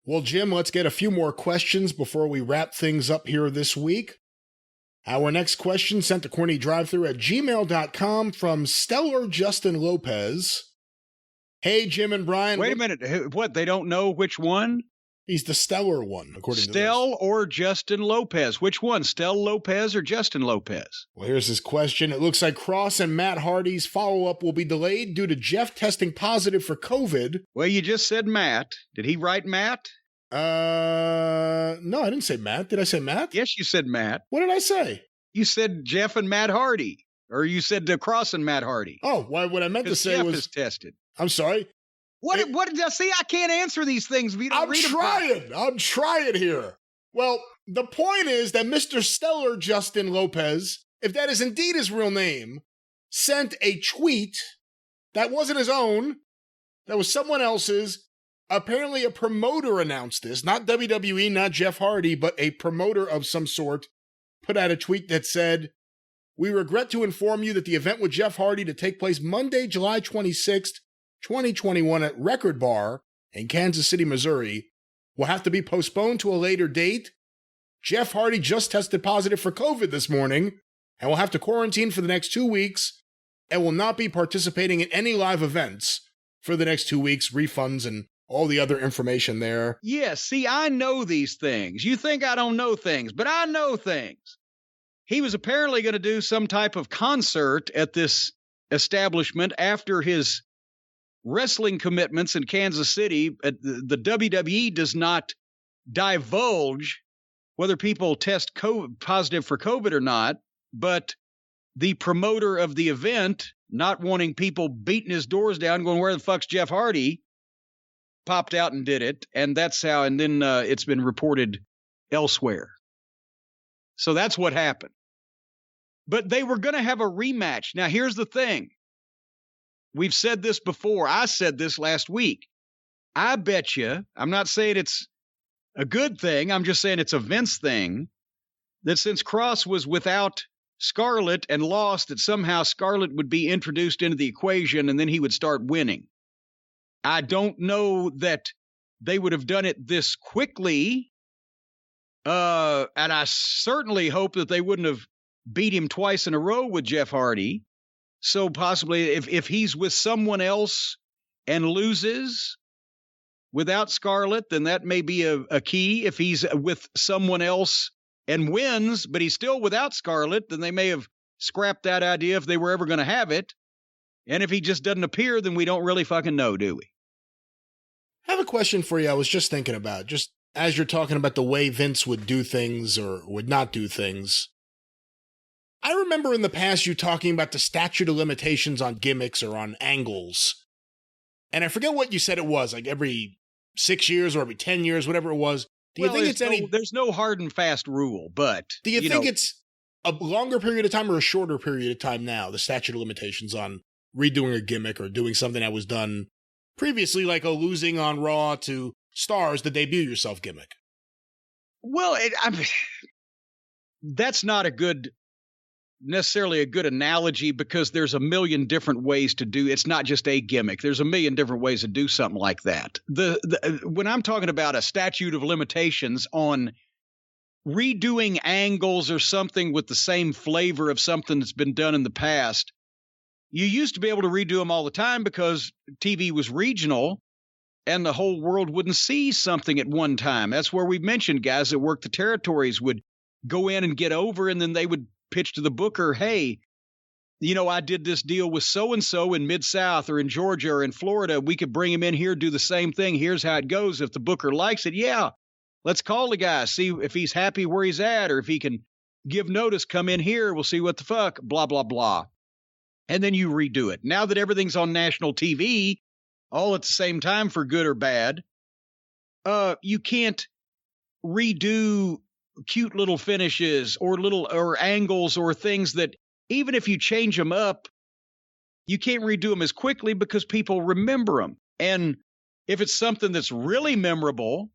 Well, Jim, let's get a few more questions before we wrap things up here this week. Our next question sent to CornyDriveThru at gmail.com from Stellar Justin Lopez. Hey, Jim and Brian. Wait a minute. What? They don't know which one? He's the stellar one, according to this. Stell or Justin Lopez? Which one? Stell Lopez or Justin Lopez? Well, here's his question. It looks like Cross and Matt Hardy's follow-up will be delayed due to Jeff testing positive for COVID. Well, you just said Matt. Did he write Matt? No, I didn't say Matt. Did I say Matt? Yes, you said Matt. What did I say? You said Jeff and Matt Hardy. Or you said Cross and Matt Hardy. Oh, what I meant to say Jeff was... is tested. I'm sorry. What did I see? I can't answer these things if you don't read them. I'm trying here. Well, the point is that Mr. Stellar Justin Lopez, if that is indeed his real name, sent a tweet that wasn't his own, that was someone else's. Apparently a promoter announced this, not WWE, not Jeff Hardy, but a promoter of some sort put out a tweet that said, "We regret to inform you that the event with Jeff Hardy to take place Monday, July 26th, 2021 at Record Bar in Kansas City, Missouri, will have to be postponed to a later date. Jeff Hardy just tested positive for COVID this morning and will have to quarantine for the next 2 weeks and will not be participating in any live events for the next 2 weeks, refunds and all the other information there." Yes, see, I know these things. You think I don't know things, but I know things. He was apparently going to do some type of concert at this establishment after his wrestling commitments in Kansas City. The WWE does not divulge whether people test positive for COVID or not, but the promoter of the event, not wanting people beating his doors down, going, "Where the fuck's Jeff Hardy?" popped out and did it, and that's how, and then it's been reported elsewhere. So that's what happened. But they were going to have a rematch. Now, here's the thing. We've said this before. I said this last week. I bet you, I'm not saying it's a good thing, I'm just saying it's a Vince thing, that since Cross was without Scarlett and lost, that somehow Scarlett would be introduced into the equation and then he would start winning. I don't know that they would have done it this quickly, and I certainly hope that they wouldn't have beat him twice in a row with Jeff Hardy. So possibly if he's with someone else and loses without Scarlett, then that may be a key. If he's with someone else and wins, but he's still without Scarlett, then they may have scrapped that idea if they were ever going to have it. And if he just doesn't appear, then we don't really fucking know, do we? I have a question for you. I was just thinking about, just as you're talking about the way Vince would do things or would not do things. I remember in the past you talking about the statute of limitations on gimmicks or on angles. And I forget what you said it was, like every 6 years or every 10 years, whatever it was. Do you think it's there's no hard and fast rule, but do you think it's a longer period of time or a shorter period of time now, the statute of limitations on redoing a gimmick or doing something that was done previously, like a losing on Raw to Stars, the debut yourself gimmick? Well, that's not necessarily a good analogy, because there's a million different ways to do. It's not just a gimmick. There's a million different ways to do something like that. When I'm talking about a statute of limitations on redoing angles or something with the same flavor of something that's been done in the past, you used to be able to redo them all the time because TV was regional and the whole world wouldn't see something at one time. That's where we've mentioned guys that work the territories would go in and get over, and then they would pitch to the booker, "Hey, I did this deal with so-and-so in Mid-South or in Georgia or in Florida. We could bring him in here, do the same thing. Here's how it goes. If the booker likes it, yeah, let's call the guy, see if he's happy where he's at, or if he can give notice, come in here. We'll see what the fuck, blah, blah, blah." And then you redo it. Now that everything's on national TV, all at the same time for good or bad, you can't redo cute little finishes or angles or things that, even if you change them up, you can't redo them as quickly because people remember them. And if it's something that's really memorable,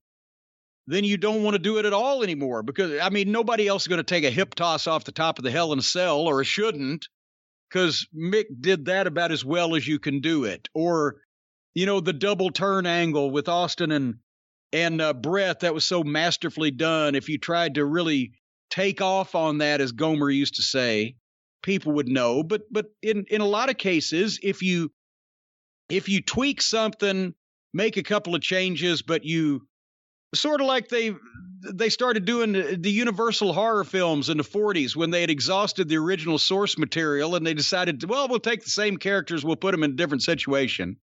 then you don't want to do it at all anymore, because nobody else is going to take a hip toss off the top of the Hell in a Cell, or shouldn't, because Mick did that about as well as you can do it. Or, the double turn angle with Austin and and breath that was so masterfully done. If you tried to really take off on that, as Gomer used to say, people would know. But in a lot of cases, if you tweak something, make a couple of changes, but you sort of like they started doing the Universal horror films in the 40s when they had exhausted the original source material and they decided, well, we'll take the same characters, we'll put them in a different situation.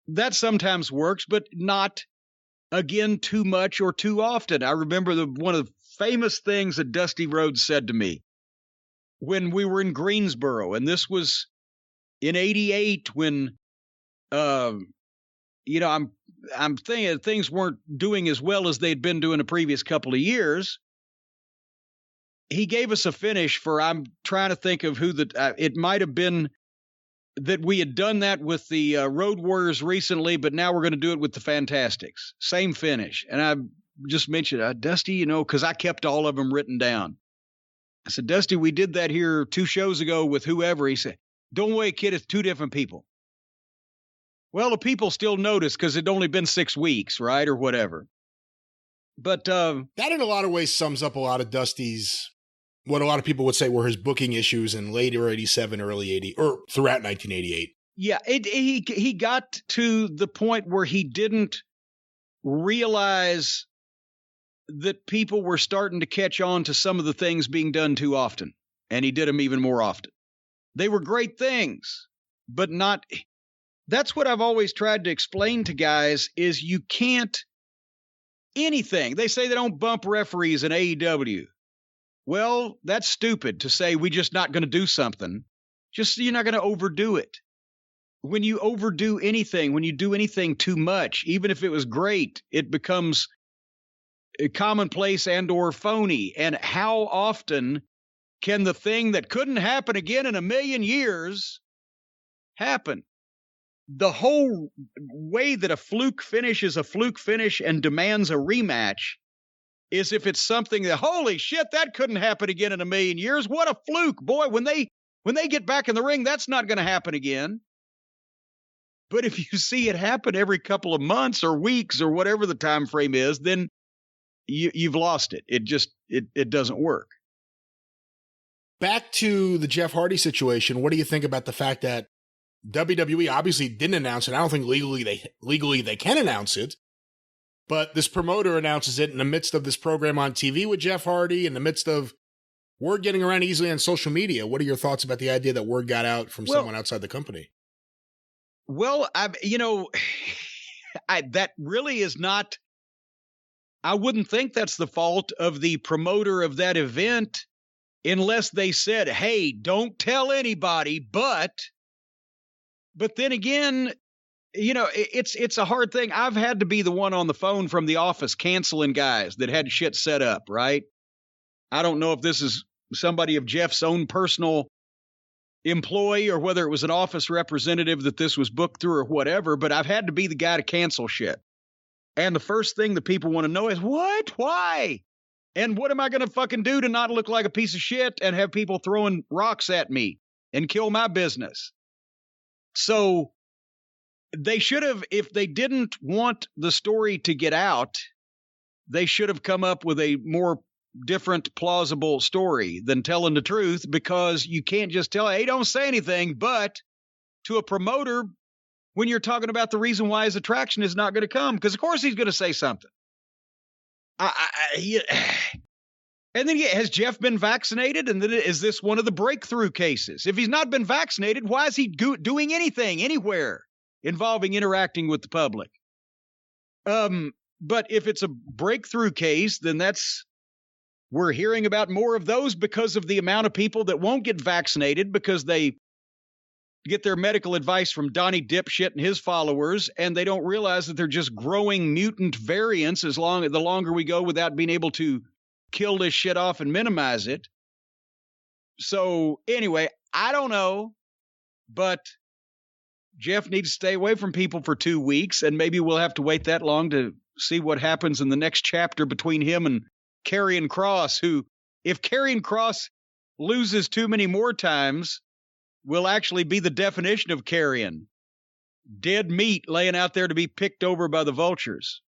That sometimes works, but not, again, too much or too often. I remember one of the famous things that Dusty Rhodes said to me when we were in Greensboro, and this was in '88 when, I'm thinking things weren't doing as well as they'd been doing the previous couple of years. He gave us a finish for, I'm trying to think of who it might have been that we had done that with the Road Warriors recently, but now we're going to do it with the Fantastics. Same finish. And I just mentioned, Dusty, because I kept all of them written down. I said, Dusty, we did that here 2 shows ago with whoever. He said, don't worry, kid, it's 2 different people. Well, the people still notice because it'd only been 6 weeks, right, or whatever. But that in a lot of ways sums up a lot of Dusty's, what a lot of people would say were his booking issues in later 87, early 80, or throughout 1988. Yeah, he got to the point where he didn't realize that people were starting to catch on to some of the things being done too often, and he did them even more often. They were great things, but not... That's what I've always tried to explain to guys is you can't... Anything. They say they don't bump referees in AEW. Well, that's stupid to say we're just not going to do something. Just you're not going to overdo it. When you overdo anything, when you do anything too much, even if it was great, it becomes commonplace and or phony. And how often can the thing that couldn't happen again in a million years happen? The whole way that a fluke finish is a fluke finish and demands a rematch is if it's something that, holy shit, that couldn't happen again in a million years. What a fluke. Boy, when they get back in the ring, that's not going to happen again. But if you see it happen every couple of months or weeks or whatever the time frame is, then you've lost it. It doesn't work. Back to the Jeff Hardy situation, what do you think about the fact that WWE obviously didn't announce it? I don't think legally they can announce it. But this promoter announces it in the midst of this program on TV with Jeff Hardy, in the midst of word getting around easily on social media. What are your thoughts about the idea that word got out from someone outside the company? Well, that really is not, I wouldn't think that's the fault of the promoter of that event unless they said, hey, don't tell anybody, but then again, it's a hard thing. I've had to be the one on the phone from the office canceling guys that had shit set up, right? I don't know if this is somebody of Jeff's own personal employee or whether it was an office representative that this was booked through or whatever, but I've had to be the guy to cancel shit. And the first thing that people want to know is, what? Why? And what am I going to fucking do to not look like a piece of shit and have people throwing rocks at me and kill my business? So they should have, if they didn't want the story to get out, they should have come up with a more different, plausible story than telling the truth, because you can't just tell, hey, don't say anything. But to a promoter, when you're talking about the reason why his attraction is not going to come, because of course he's going to say something. And then, has Jeff been vaccinated? And then is this one of the breakthrough cases? If he's not been vaccinated, why is he doing anything, anywhere involving interacting with the public? But if it's a breakthrough case, then we're hearing about more of those because of the amount of people that won't get vaccinated because they get their medical advice from Donnie Dipshit and his followers, and they don't realize that they're just growing mutant variants the longer we go without being able to kill this shit off and minimize it. So anyway, I don't know, but Jeff needs to stay away from people for 2 weeks, and maybe we'll have to wait that long to see what happens in the next chapter between him and Karrion Kross, who, if Karrion Kross loses too many more times, will actually be the definition of Karrion. Dead meat laying out there to be picked over by the vultures.